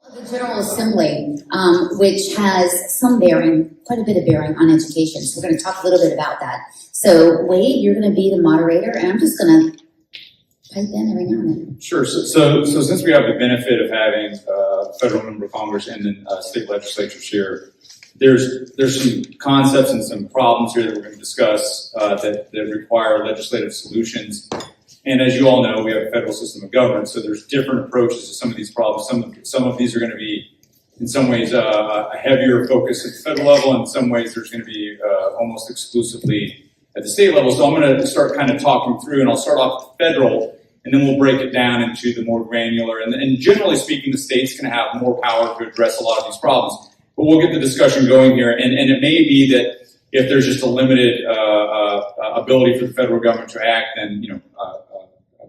The General Assembly, which has some bearing, quite a bit of bearing on education. So we're going to talk a little bit about that. So Wade, you're going to be the moderator, and I'm just going to pipe in every now and then. Sure. So since we have the benefit of having a federal member of Congress and then state legislatures here, there's some concepts and some problems here that we're going to discuss that require legislative solutions. And as you all know, we have a federal system of government, so there's different approaches to some of these problems. Some of these are going to be, in some ways, a heavier focus at the federal level, and in some ways there's going to be almost exclusively at the state level. So I'm going to start kind of talking through, and I'll start off with federal, and then we'll break it down into the more granular. And generally speaking, the state's going to have more power to address a lot of these problems. But we'll get the discussion going here, and it may be that if there's just a limited ability for the federal government to act, then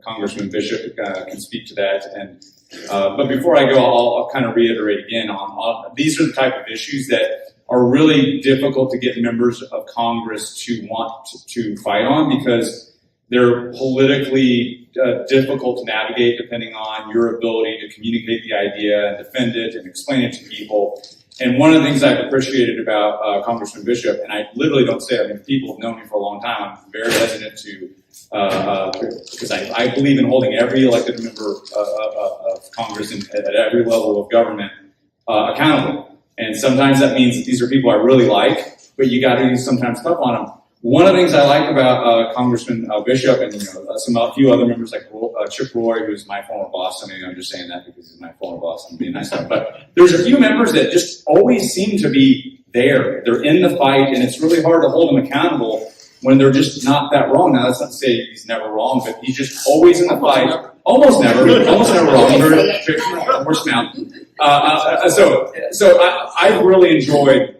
Congressman Bishop can speak to that. And but before I go, I'll kind of reiterate again on these are the type of issues that are really difficult to get members of Congress to want to fight on because they're politically difficult to navigate depending on your ability to communicate the idea and defend it and explain it to people. And one of the things I've appreciated about Congressman Bishop, and I literally don't say it, I mean, people have known me for a long time, I'm very hesitant to, because I believe in holding every elected member of Congress and at every level of government accountable. And sometimes that means that these are people I really like, but you got to be sometimes tough on them. One of the things I like about Congressman Bishop and a few other members like Chip Roy, who's my former boss. I mean, I'm just saying that because he's my former boss. I'm being nice to him. But there's a few members that just always seem to be there. They're in the fight, and it's really hard to hold them accountable when they're just not that wrong. Now, that's not to say he's never wrong, but he's just always in the fight. Almost never wrong. Horse mouth. So I've really enjoyed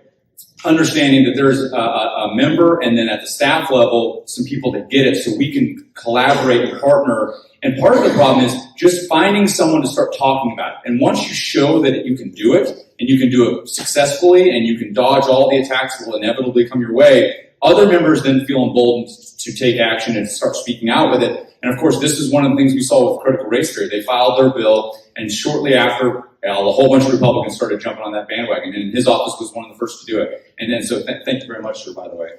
understanding that there's a member and then at the staff level, some people that get it so we can collaborate and partner. And part of the problem is just finding someone to start talking about it. And once you show that you can do it and you can do it successfully and you can dodge all the attacks that will inevitably come your way, other members then feel emboldened to take action and start speaking out with it. And of course, this is one of the things we saw with critical race theory. They filed their bill, and shortly after, a whole bunch of Republicans started jumping on that bandwagon, and his office was one of the first to do it. And then, so thank you very much, sir, by the way.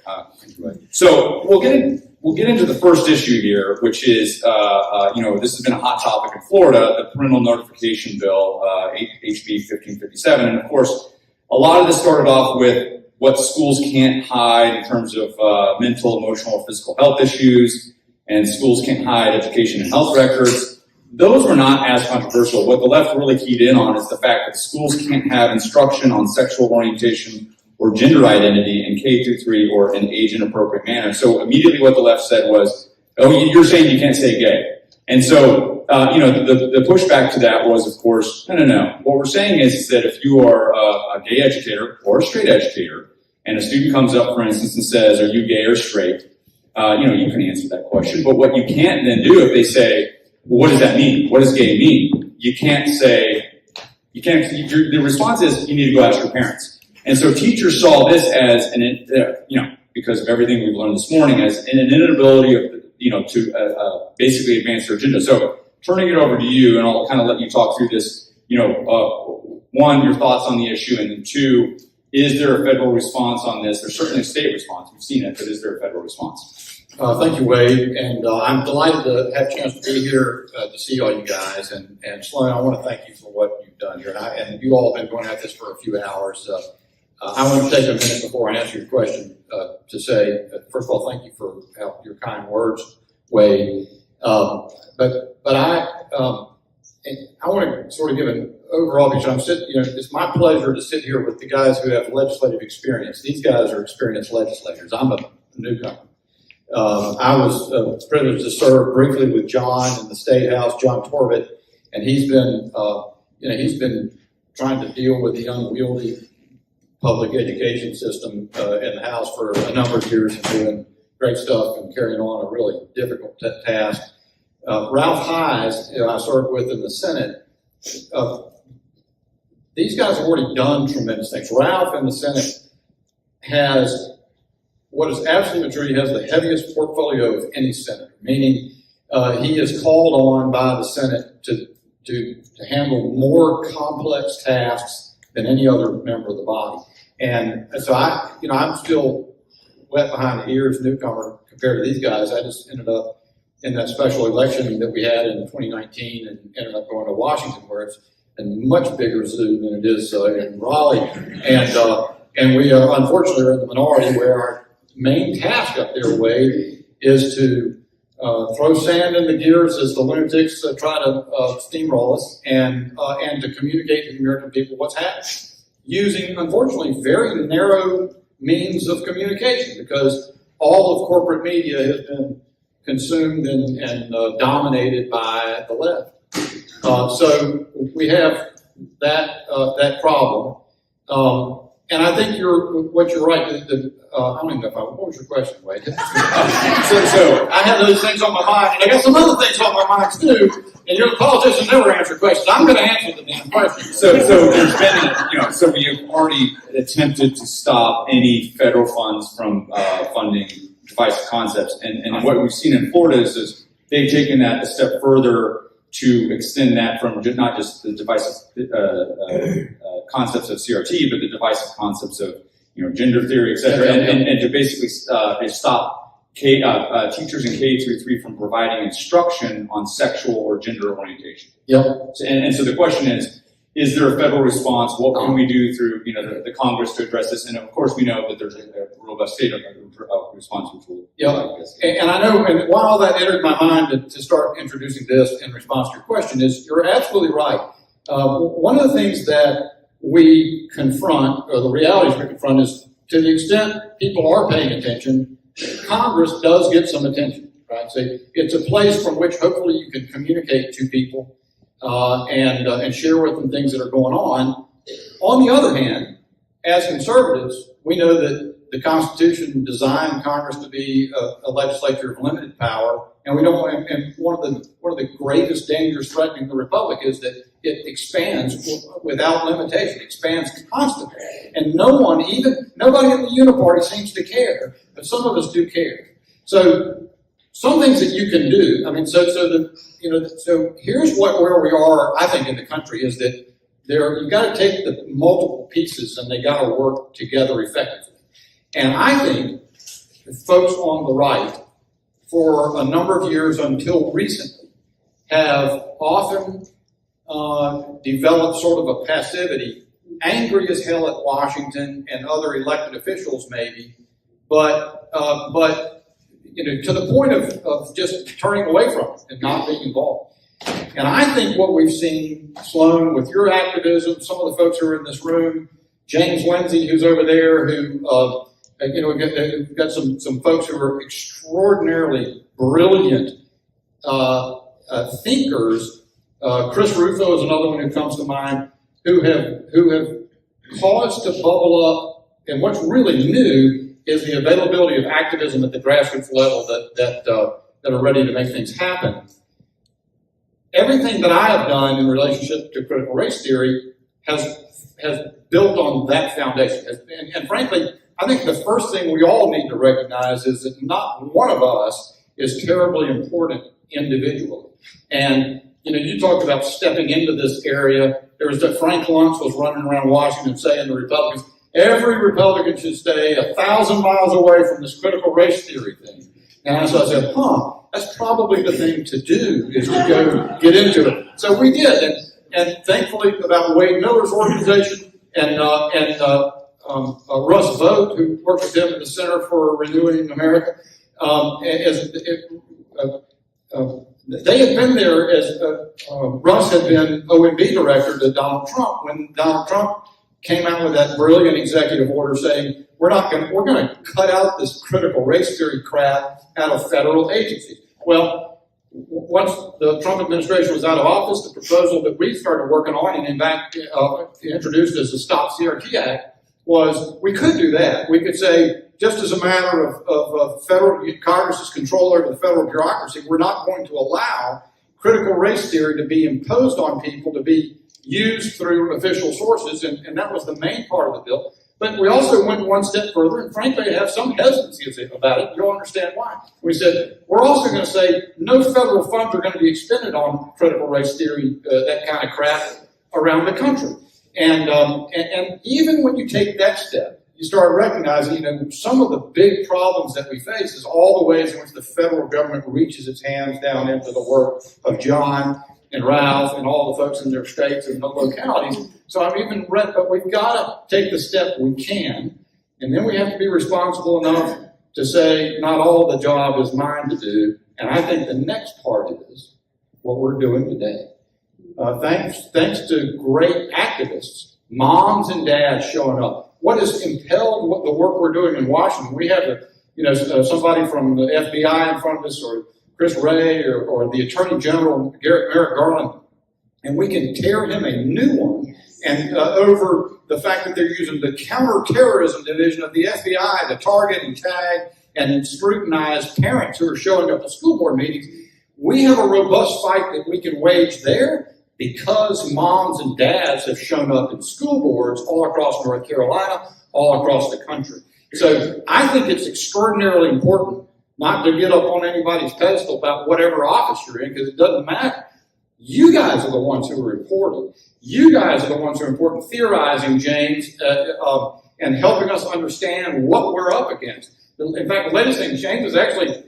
So we'll get into the first issue here, which is, this has been a hot topic in Florida, the parental notification bill, HB 1557. And of course, a lot of this started off with what schools can't hide in terms of mental, emotional, or physical health issues, and schools can't hide education and health records. Those were not as controversial. What the left really keyed in on is the fact that schools can't have instruction on sexual orientation or gender identity in K-3 or in age-inappropriate manner. So immediately what the left said was, oh, you're saying you can't say gay. And so, the pushback to that was, of course, no. What we're saying is that if you are a gay educator or a straight educator, and a student comes up, for instance, and says, are you gay or straight? You can answer that question. But what you can't then do if they say, well, what does that mean? What does gay mean? The response is you need to go ask your parents. And so teachers saw this as because of everything we've learned this morning, as an inability of, to basically advance their agenda. So turning it over to you, and I'll kind of let you talk through this, one, your thoughts on the issue, and then two, is there a federal response on this? There's certainly a state response. We've seen it, but is there a federal response? Thank you, Wade, and I'm delighted to have a chance to be here to see all you guys. And Sloan, I want to thank you for what you've done here. And you all have been going at this for a few hours. I want to take a minute before I answer your question to say, first of all, thank you for your kind words, Wade. But I want to sort of give an overall picture. It's my pleasure to sit here with the guys who have legislative experience. These guys are experienced legislators. I'm a newcomer. I was privileged to serve briefly with John in the State House, John Torbett, and he's been trying to deal with the unwieldy public education system in the House for a number of years and doing great stuff and carrying on a really difficult task. Ralph Hise, I served with in the Senate. These guys have already done tremendous things. Ralph in the Senate has what is absolutely true. He has the heaviest portfolio of any senator, meaning he is called on by the Senate to to handle more complex tasks than any other member of the body. And so I'm still wet behind the ears, newcomer compared to these guys. I just ended up in that special election that we had in 2019 and ended up going to Washington, where it's a much bigger zoo than it is in Raleigh. And we unfortunately are in the minority, where our main task up there, Wade, is to throw sand in the gears as the lunatics try to steamroll us, and to communicate to the American people what's happening, using, unfortunately, very narrow means of communication, because all of corporate media has been consumed and dominated by the left. So we have that problem. And I think you're right. I don't even know what was your question, Wade? So I have those things on my mind, and I got some other things on my mind too. And you're a politician, never answer questions. I'm going to answer the damn questions. So there's been, so we have already attempted to stop any federal funds from funding divisive concepts, and what we've seen in Florida is they've taken that a step further to extend that from not just the divisive concepts of CRT, but the divisive concepts of gender theory, et cetera, and to basically stop teachers in K through 3 from providing instruction on sexual or gender orientation. Yep. And so the question is there a federal response? What can we do through the Congress to address this? And of course, we know that there's a robust state of response, which will. And I know, and while that entered my mind to start introducing this in response to your question, is you're absolutely right. One of the things that we confront, or the realities we confront, is to the extent people are paying attention, Congress does get some attention, right? So it's a place from which hopefully you can communicate to people and share with them things that are going on. On the other hand, as conservatives, we know that the Constitution designed Congress to be a legislature of limited power, and we don't want. And one of the greatest dangers threatening the republic is that it expands without limitation, expands constantly, and nobody in the uniparty seems to care, but some of us do care. So some things that you can do. I mean, so here's where we are. I think in the country is that you've got to take the multiple pieces and they got to work together effectively. And I think folks on the right, for a number of years until recently, have often developed sort of a passivity, angry as hell at Washington and other elected officials maybe, but to the point of just turning away from it and not being involved. And I think what we've seen, Sloan, with your activism, some of the folks who are in this room, James Lindsay, who's over there, who we've got some folks who are extraordinarily brilliant thinkers. Chris Rufo is another one who comes to mind, who have caused to bubble up. And what's really new is the availability of activism at the grassroots level that are ready to make things happen. Everything that I have done in relationship to critical race theory has built on that foundation. And frankly, I think the first thing we all need to recognize is that not one of us is terribly important individually. And, you talked about stepping into this area. There was that Frank Luntz was running around Washington saying to Republicans, every Republican should stay 1,000 miles away from this critical race theory thing. And so I said, that's probably the thing to do, is to go get into it. So we did. And thankfully, about Wade Miller's organization and Russ Vogt, who worked with him at the Center for Renewing America, they had been there as Russ had been OMB director to Donald Trump when Donald Trump came out with that brilliant executive order saying we're going to cut out this critical race theory crap out of federal agencies. Well, once the Trump administration was out of office, the proposal that we started working on and in fact introduced as the Stop CRT Act was we could do that. We could say, just as a matter of federal Congress's control over the federal bureaucracy, we're not going to allow critical race theory to be imposed on people, to be used through official sources, and that was the main part of the bill. But we also went one step further, and frankly, have some hesitancy about it. You'll understand why. We said, we're also going to say no federal funds are going to be expended on critical race theory, that kind of crap, around the country. And even when you take that step, you start recognizing, some of the big problems that we face is all the ways in which the federal government reaches its hands down into the work of John and Ralph and all the folks in their states and the localities. So but we've got to take the step we can, and then we have to be responsible enough to say, not all the job is mine to do. And I think the next part is what we're doing today. Thanks to great activists, moms and dads showing up. What has impelled the work we're doing in Washington? We have somebody from the FBI in front of us, or Chris Wray, or the Attorney General, Merrick Garland, and we can tear him a new one. And over the fact that they're using the counterterrorism division of the FBI to target and tag and scrutinize parents who are showing up at school board meetings, we have a robust fight that we can wage there, because moms and dads have shown up in school boards all across North Carolina, all across the country. So I think it's extraordinarily important not to get up on anybody's pedestal about whatever office you're in, because it doesn't matter. You guys are the ones who are important. You guys are the ones who are important, theorizing, James, and helping us understand what we're up against. In fact, the latest thing, James, is actually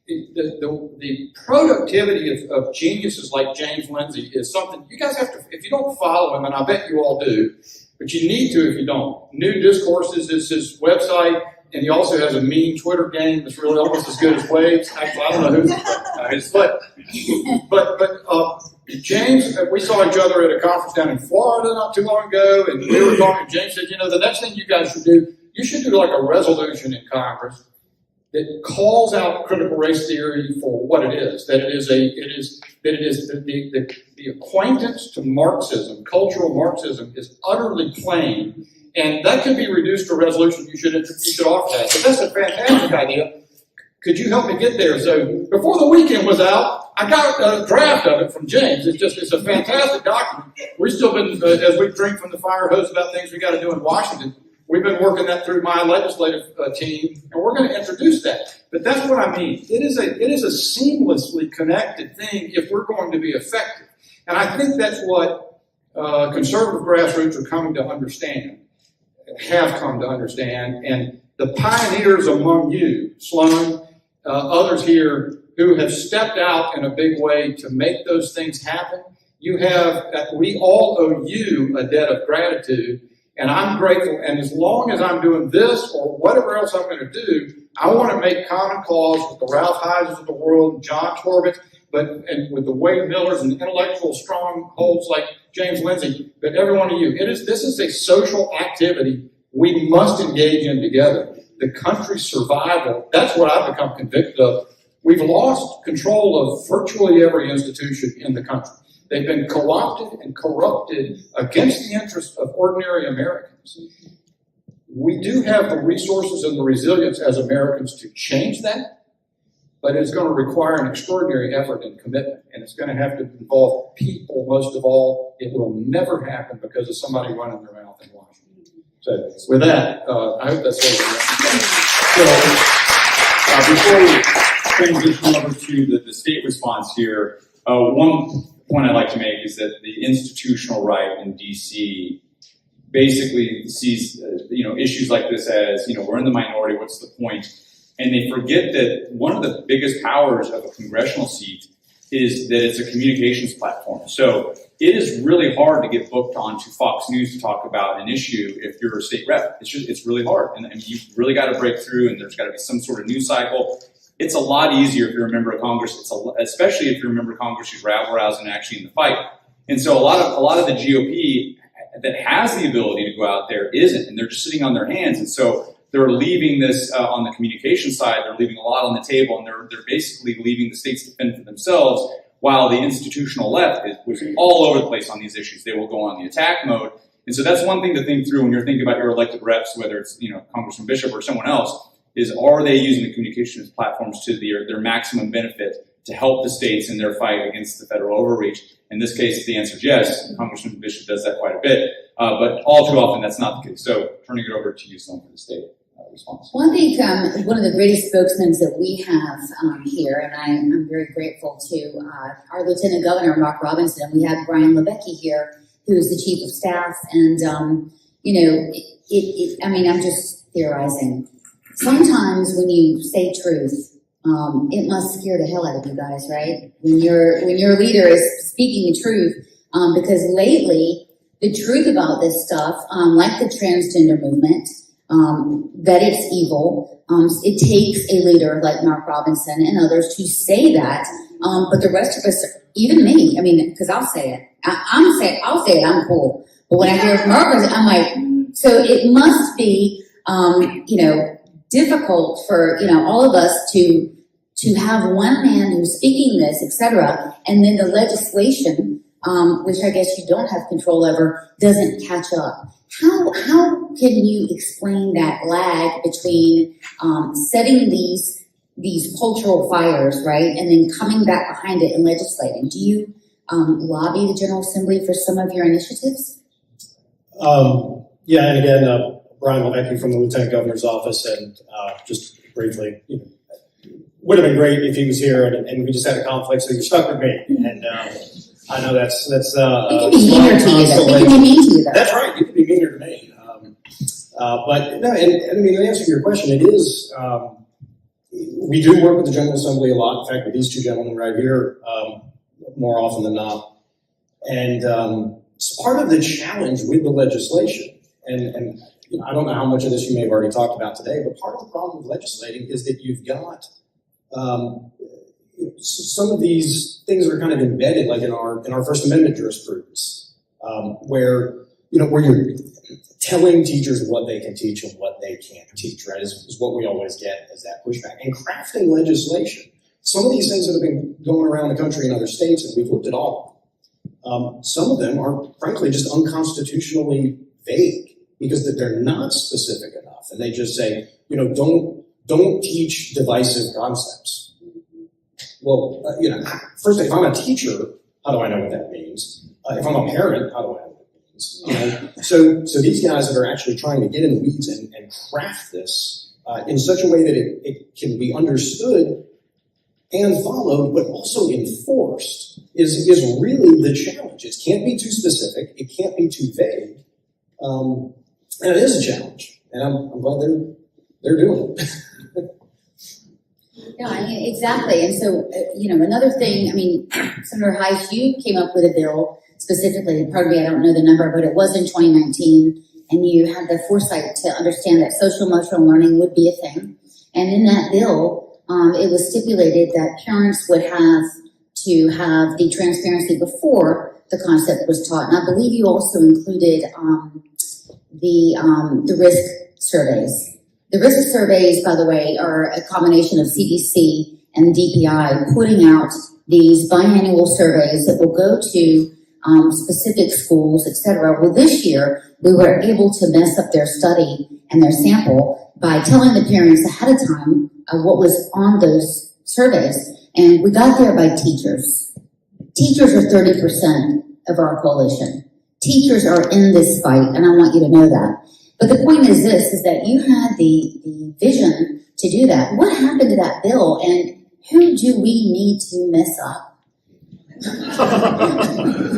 the productivity of geniuses like James Lindsay is something you guys have to, if you don't follow him, and I bet you all do, but you need to if you don't. New Discourses is his website, and he also has a mean Twitter game that's really almost as good as Wade's. Actually, I don't know who's, but James, we saw each other at a conference down in Florida not too long ago, and we were talking. James said, the next thing you guys should do, you should do like a resolution in Congress that calls out critical race theory for what it is. That it is the acquaintance to Marxism, cultural Marxism, is utterly plain, and that could be reduced to a resolution. You should offer that. So that's a fantastic idea. Could you help me get there? So before the weekend was out, I got a draft of it from James. It's a fantastic document. We've still been, as we drink from the fire hose about things we got to do in Washington, we've been working that through my legislative team, and we're going to introduce that. But that's what I mean. It is a seamlessly connected thing if we're going to be effective. And I think that's what conservative grassroots are coming to understand, have come to understand. And the pioneers among you, Sloan, others here who have stepped out in a big way to make those things happen, we all owe you a debt of gratitude. And I'm grateful, and as long as I'm doing this or whatever else I'm going to do, I want to make common cause with the Ralph Hises of the world, John Torbett, and with the Wade Millers and intellectual strongholds like James Lindsay, but every one of you. This is a social activity we must engage in together. The country's survival, that's what I've become convicted of. We've lost control of virtually every institution in the country. They've been co-opted and corrupted against the interests of ordinary Americans. We do have the resources and the resilience as Americans to change that, but it's going to require an extraordinary effort and commitment, and it's going to have to involve people most of all. It will never happen because of somebody running their mouth in Washington. So with that, I hope that's So before we transition over to the state response here, one point I'd like to make is that the institutional right in DC basically sees issues like this as, we're in the minority, what's the point? And they forget that one of the biggest powers of a congressional seat is that it's a communications platform. So it is really hard to get booked onto Fox News to talk about an issue if you're a state rep. It's really hard, and you've really got to break through, and there's got to be some sort of news cycle. It's a lot easier if you're a member of Congress, especially if you're a member of Congress who's rabble-rousing and actually in the fight. And so a lot of the GOP that has the ability to go out there isn't, and they're just sitting on their hands. And so they're leaving this on the communication side. They're leaving a lot on the table, and they're basically leaving the states to fend for themselves, while the institutional left was all over the place on these issues. They will go on the attack mode. And so that's one thing to think through when you're thinking about your elected reps, whether it's Congressman Bishop or someone else, is are they using the communications platforms to their maximum benefit to help the states in their fight against the federal overreach. In this case, the answer is yes. Congressman Bishop does that quite a bit, but all too often that's not the case. So turning it over to you, Sloan, for the state response. Well, I think one of the greatest spokesmen that we have here, and I'm very grateful to our Lieutenant Governor, Mark Robinson. We have Brian Lebecki here, who's the Chief of Staff, and I'm just theorizing. Sometimes when you say truth, it must scare the hell out of you guys, right? When your leader is speaking the truth, because lately the truth about this stuff, like the transgender movement, that it's evil. It takes a leader like Mark Robinson and others to say that, but the rest of us, even me, because I'll say it. I'll say it. I'm cool. But when I hear Mark, I'm like, so it must be, difficult for all of us to have one man who's speaking this, etc., and then the legislation, which I guess you don't have control over, doesn't catch up. How can you explain that lag between setting these cultural fires, right, and then coming back behind it and legislating? Do you lobby the General Assembly for some of your initiatives? Yeah, and again, Brian Lebecki from the Lieutenant Governor's office, and just briefly, would have been great if he was here, and we just had a conflict, so you're stuck with me, and I know that's. We can be meaner to you. We can be mean to you. That's right. You can be meaner to me. But no, and to answer your question, it is. We do work with the General Assembly a lot. In fact, with these two gentlemen right here, more often than not, and it's part of the challenge with the legislation. And I don't know how much of this you may have already talked about today, but part of the problem with legislating is that you've got some of these things that are kind of embedded, like in our First Amendment jurisprudence, where you're telling teachers what they can teach and what they can't teach, right? Is what we always get as that pushback. And crafting legislation, some of these things that have been going around the country in other states, and we've looked at all of them, some of them are frankly just unconstitutionally vague because they're not specific enough, and they just say, don't teach divisive concepts. Well, first, if I'm a teacher, how do I know what that means? If I'm a parent, how do I know what it means? So these guys that are actually trying to get in the weeds and craft this in such a way that it can be understood and followed, but also enforced, is really the challenge. It can't be too specific. It can't be too vague. And it is a challenge. And I'm glad they're doing it. Yeah, exactly. And so, another thing, Senator Hise, you came up with a bill specifically, pardon me, I don't know the number, but it was in 2019, and you had the foresight to understand that social emotional learning would be a thing. And in that bill, it was stipulated that parents would have to have the transparency before the concept was taught. And I believe you also included the risk surveys. The risk surveys, by the way, are a combination of CDC and DPI putting out these biannual surveys that will go to specific schools, etc. Well, this year, we were able to mess up their study and their sample by telling the parents ahead of time what was on those surveys. And we got there by teachers. Teachers are 30% of our coalition. Teachers are in this fight, and I want you to know that. But the point is this, is that you had the vision to do that. What happened to that bill, and who do we need to mess up?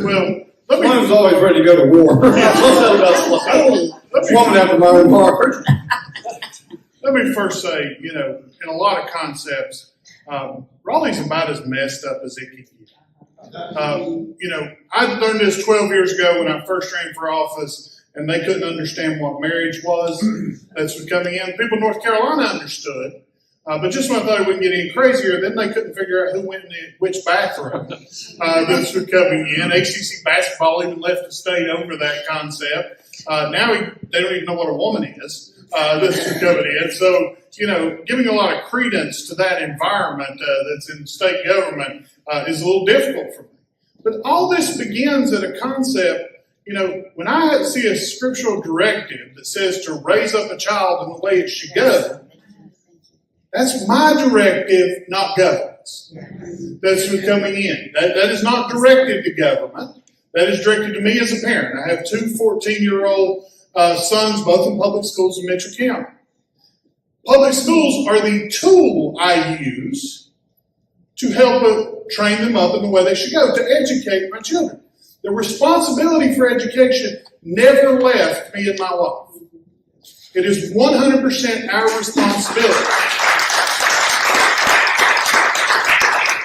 Well, I was always ready to go to war. Woman after my own heart. Let me first say, in a lot of concepts, Raleigh's about as messed up as it can get. I learned this 12 years ago when I first ran for office, and they couldn't understand what marriage was. That's was coming in. People in North Carolina understood. But just when I thought it wouldn't get any crazier, then they couldn't figure out who went in which bathroom. This was coming in. ACC basketball even left the state over that concept. Now they don't even know what a woman is. This was coming in. So, giving a lot of credence to that environment that's in state government is a little difficult for me. But all this begins at a concept. When I see a scriptural directive that says to raise up a child in the way it should go, that's my directive, not government. grades that's coming in. That is not directed to government. That is directed to me as a parent. I have two 14-year-old sons, both in public schools in Mitchell County. Public schools are the tool I use to help train them up in the way they should go, to educate my children. The responsibility for education never left me and my wife. It is 100% our responsibility.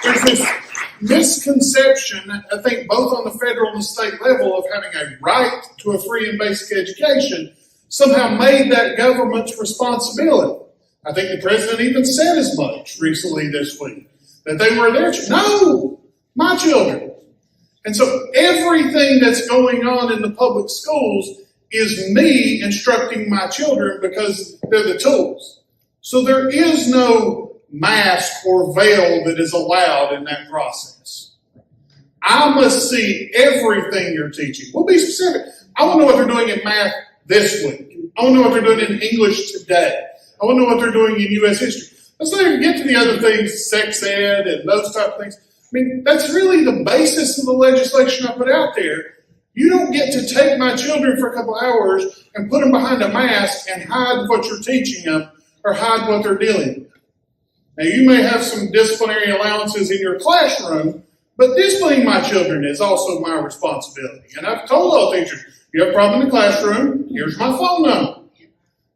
There's this misconception, I think, both on the federal and the state level of having a right to a free and basic education somehow made that government's responsibility. I think the president even said as much recently this week, that they were their children. No, my children. And so everything that's going on in the public schools is me instructing my children because they're the tools. So there is no mask or veil that is allowed in that process. I must see everything you're teaching. We'll be specific. I want to know what they're doing in math this week. I want to know what they're doing in English today. I want to know what they're doing in U.S. history. Let's not even get to the other things, sex ed and those type of things. I mean, that's really the basis of the legislation I put out there. You don't get to take my children for a couple hours and put them behind a mask and hide what you're teaching them or hide what they're dealing with. Now, you may have some disciplinary allowances in your classroom, but disciplining my children is also my responsibility. And I've told all teachers, you have a problem in the classroom, here's my phone number.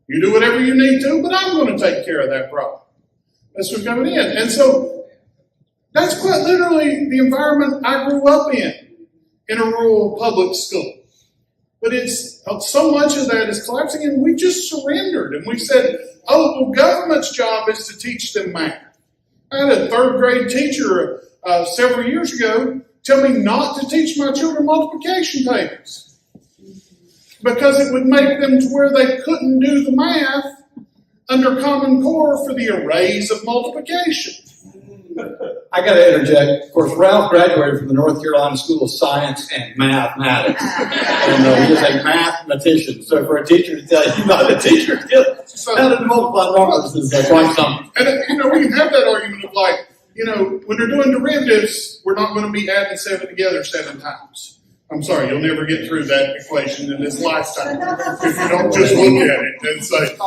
You do whatever you need to, but I'm going to take care of that problem. That's what's coming in. And so that's quite literally the environment I grew up in a rural public school. But it's so much of that is collapsing, and we just surrendered. And we said, oh, well, government's job is to teach them math. I had a third grade teacher several years ago tell me not to teach my children multiplication tables because it would make them to where they couldn't do the math under Common Core for the arrays of multiplication. I got to interject. Of course, Ralph graduated from the North Carolina School of Science and Mathematics, and he is a mathematician. So for a teacher to tell you about a teacher how to multiply numbers is quite something. And we can have that argument of like, when they're doing derivatives, we're not going to be adding 7 together 7 times. I'm sorry, you'll never get through that equation in this lifetime if you don't just look at it and say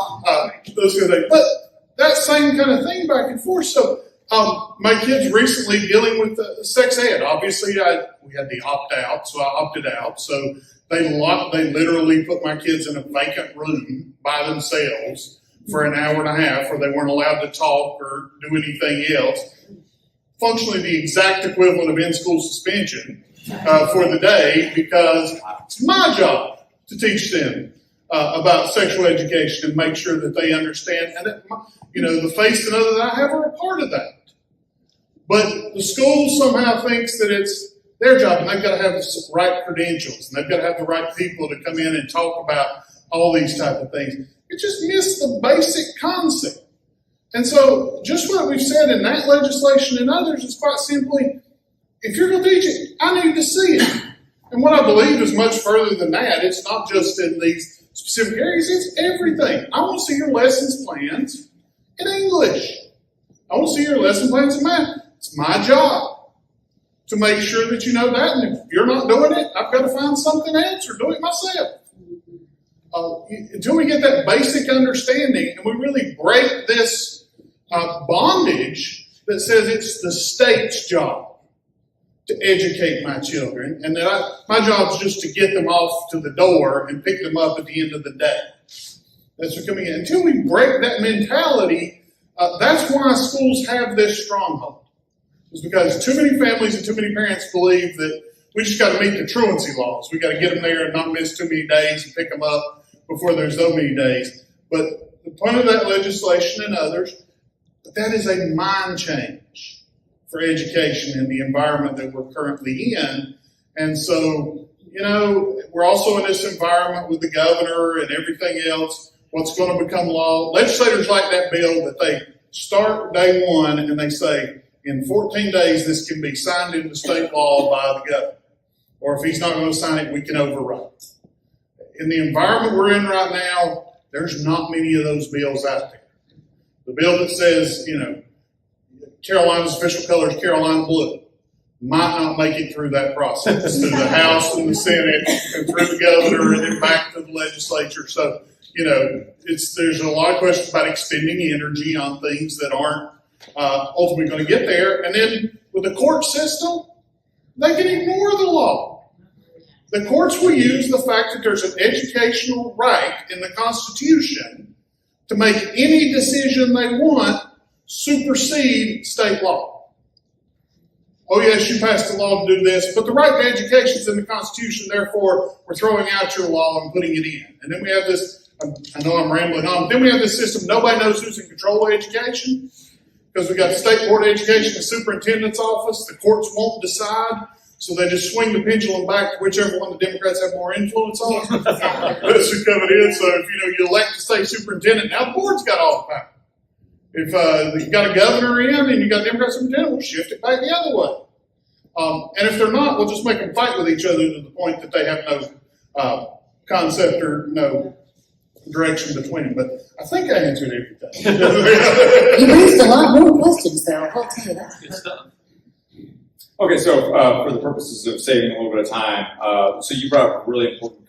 those kind of things. But that same kind of thing back and forth. So my kids recently dealing with sex ed. Obviously, we had the opt out, so I opted out. So they literally put my kids in a vacant room by themselves for an hour and a half, where they weren't allowed to talk or do anything else. Functionally, the exact equivalent of in-school suspension for the day, because it's my job to teach them about sexual education and make sure that they understand. And that, the faith and others I have are a part of that. But the school somehow thinks that it's their job, and they've got to have the right credentials, and they've got to have the right people to come in and talk about all these type of things. It just missed the basic concept. And so just what we've said in that legislation and others is quite simply, if you're going to teach it, I need to see it. And what I believe is much further than that. It's not just in these specific areas, it's everything. I want to see your lessons plans in English. I want to see your lesson plans in math. It's my job to make sure that you know that. And if you're not doing it, I've got to find something else or do it myself. Until we get that basic understanding and we really break this bondage that says it's the state's job to educate my children, and that my job is just to get them off to the door and pick them up at the end of the day. That's what's coming in. Until we break that mentality, that's why schools have this stronghold. It's because too many families and too many parents believe that we just got to meet the truancy laws. We got to get them there and not miss too many days and pick them up before there's so many days. But the point of that legislation and others, that is a mind change for education in the environment that we're currently in. And so, we're also in this environment with the governor and everything else, what's going to become law. Legislators like that bill that they start day one and they say, in 14 days, this can be signed into state law by the governor. Or if he's not going to sign it, we can override it. In the environment we're in right now, there's not many of those bills out there. The bill that says, Carolina's official color is Carolina blue, might not make it through that process to the House and the Senate and through the governor and then back to the legislature. So, there's a lot of questions about expending energy on things that aren't ultimately going to get there. And then with the court system, they can ignore the law. The courts will use the fact that there's an educational right in the Constitution to make any decision they want supersede state law. Oh yes, you passed a law to do this, but the right to education is in the Constitution, therefore we're throwing out your law and putting it in. And then we have this, I know I'm rambling on, but then we have this system, nobody knows who's in control of education, because we got the State Board of Education, the Superintendent's Office, the courts won't decide, so they just swing the pendulum back to whichever one the Democrats have more influence on. That's who's coming in, so if you elect the state superintendent, now the board's got all the power. If you got a governor in and you got a Democrat superintendent, we'll shift it back the other way. And if they're not, we'll just make them fight with each other to the point that they have no concept or no direction between them. But I think I answered everything. You raised a lot more questions, though. I'll tell you that. Good stuff. Okay, so for the purposes of saving a little bit of time, so you brought up a really important